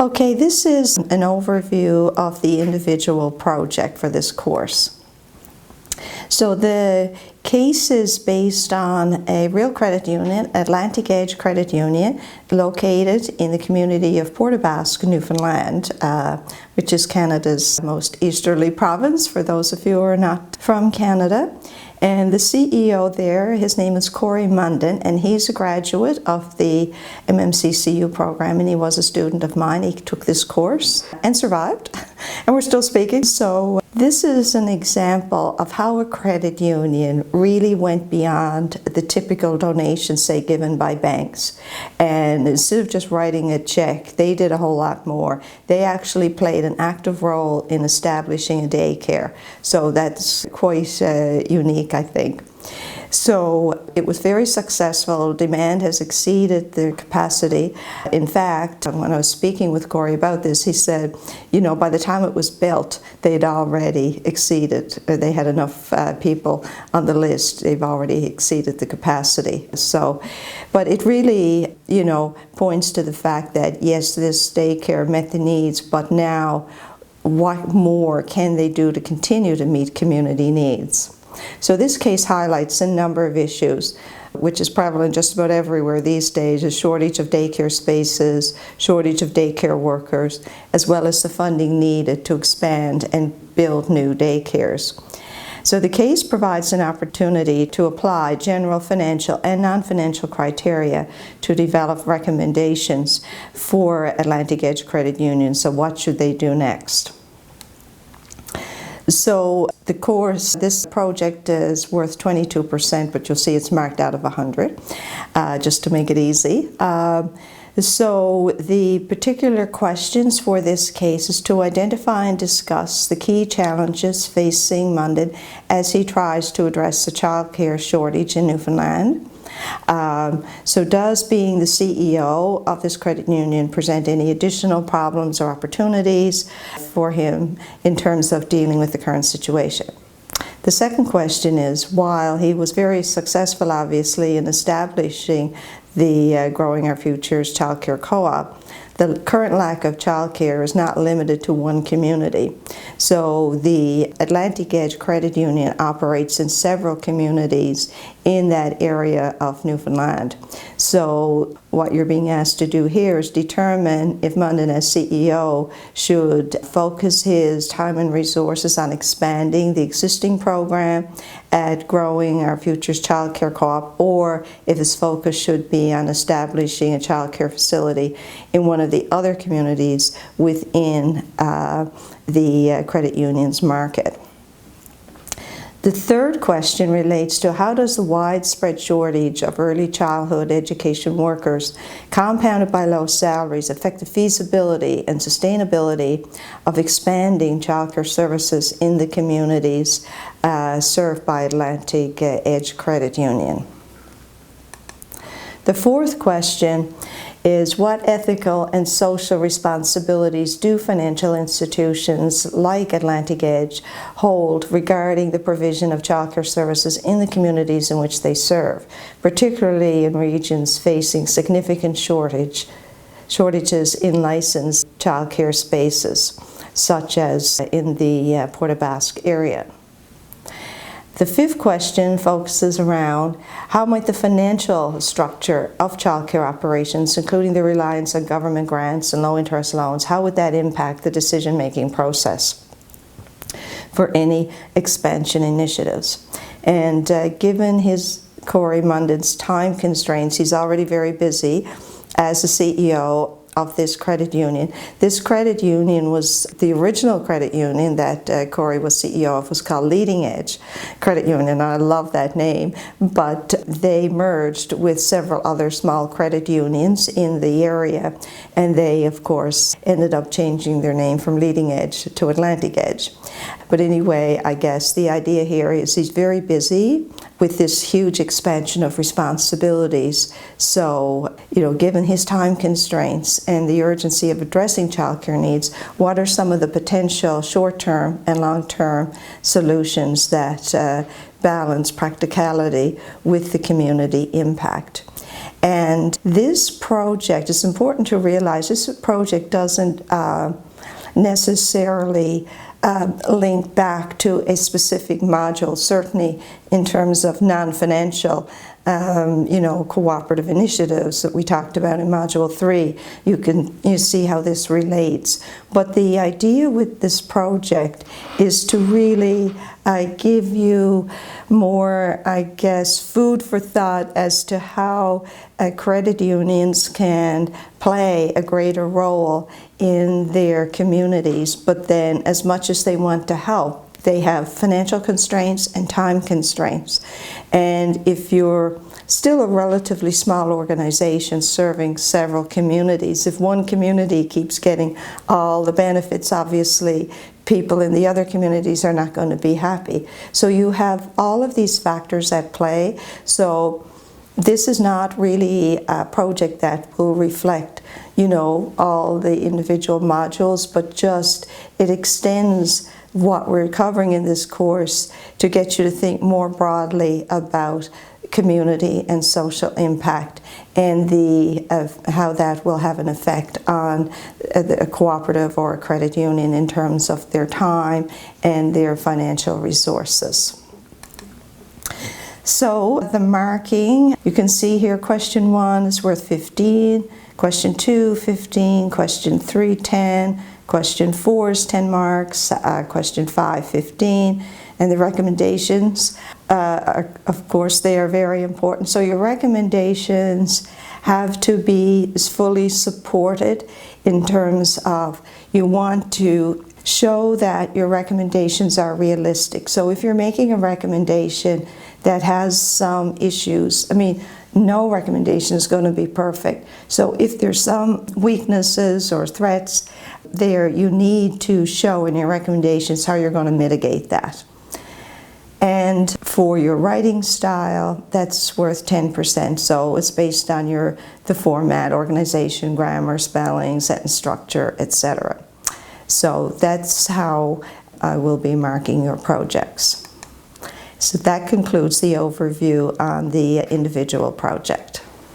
Okay, this is an overview of the individual project for this course. So the case is based on a real credit union, Atlantic Edge Credit Union, located in the community of Port aux Basques, Newfoundland, which is Canada's most easterly province, for those of you who are not from Canada. And the CEO there, his name is Corey Munden, and he's a graduate of the MMCCU program, and he was a student of mine. He took this course and survived, and we're still speaking. So this is an example of how a credit union really went beyond the typical donations, say, given by banks. And instead of just writing a check, they did a whole lot more. They actually played an active role in establishing a daycare. So that's quite unique, I think. So it was very successful. Demand has exceeded their capacity. In fact, when I was speaking with Corey about this, he said, you know, by the time it was built, they'd already exceeded, they had enough people on the list, they've already exceeded the capacity. So, but it really, you know, points to the fact that, yes, this daycare met the needs, but now what more can they do to continue to meet community needs? So this case highlights a number of issues, which is prevalent just about everywhere these days: a shortage of daycare spaces, shortage of daycare workers, as well as the funding needed to expand and build new daycares. So the case provides an opportunity to apply general financial and non-financial criteria to develop recommendations for Atlantic Edge Credit Union. So what should they do next? So the course, this project is worth 22%, but you'll see it's marked out of 100, just to make it easy. So the particular questions for this case is to identify and discuss the key challenges facing Munden as he tries to address the childcare shortage in Newfoundland. So does being the CEO of this credit union present any additional problems or opportunities for him in terms of dealing with the current situation? The second question is, while he was very successful, obviously, in establishing the Growing Our Futures Childcare Co-op, the current lack of childcare is not limited to one community. So the Atlantic Edge Credit Union operates in several communities in that area of Newfoundland. So what you're being asked to do here is determine if Munden, as CEO, should focus his time and resources on expanding the existing program at Growing Our Futures Childcare Co-op, or if his focus should be on establishing a childcare facility in one of the other communities within the credit union's market. The third question relates to how does the widespread shortage of early childhood education workers, compounded by low salaries, affect the feasibility and sustainability of expanding childcare services in the communities served by Atlantic Edge Credit Union? The fourth question is, what ethical and social responsibilities do financial institutions like Atlantic Edge hold regarding the provision of childcare services in the communities in which they serve, particularly in regions facing significant shortages in licensed childcare spaces, such as in the Port aux Basques area? The fifth question focuses around how might the financial structure of childcare operations, including the reliance on government grants and low-interest loans, how would that impact the decision-making process for any expansion initiatives? And given Corey Munden's time constraints, he's already very busy as the CEO of this credit union. This credit union was the original credit union that Corey was CEO of, was called Leading Edge Credit Union. I love that name, but they merged with several other small credit unions in the area, and they, of course, ended up changing their name from Leading Edge to Atlantic Edge. But anyway, I guess the idea here is he's very busy with this huge expansion of responsibilities. So, you know, given his time constraints and the urgency of addressing childcare needs, what are some of the potential short-term and long-term solutions that balance practicality with the community impact? And this project, it's important to realize this project doesn't necessarily link back to a specific module, certainly in terms of non-financial cooperative initiatives that we talked about in Module 3. You see how this relates. But the idea with this project is to really give you more, I guess, food for thought as to how credit unions can play a greater role in their communities. But then, as much as they want to help, they have financial constraints and time constraints. And if you're still a relatively small organization serving several communities, if one community keeps getting all the benefits, obviously people in the other communities are not going to be happy. So you have all of these factors at play. So this is not really a project that will reflect, all the individual modules, but just it extends what we're covering in this course to get you to think more broadly about community and social impact and how that will have an effect on a cooperative or a credit union in terms of their time and their financial resources. So the marking, you can see here question 1 is worth 15, question 2, 15, question 3, 10, question 4 is 10 marks, question 5, 15, and the recommendations, of course, they are very important. So your recommendations have to be fully supported in terms of you want to show that your recommendations are realistic. So if you're making a recommendation that has some issues, no recommendation is going to be perfect. So if there's some weaknesses or threats there, you need to show in your recommendations how you're going to mitigate that. And for your writing style, that's worth 10%. So it's based on the format, organization, grammar, spelling, sentence structure, etc. So that's how I will be marking your projects. So that concludes the overview on the individual project.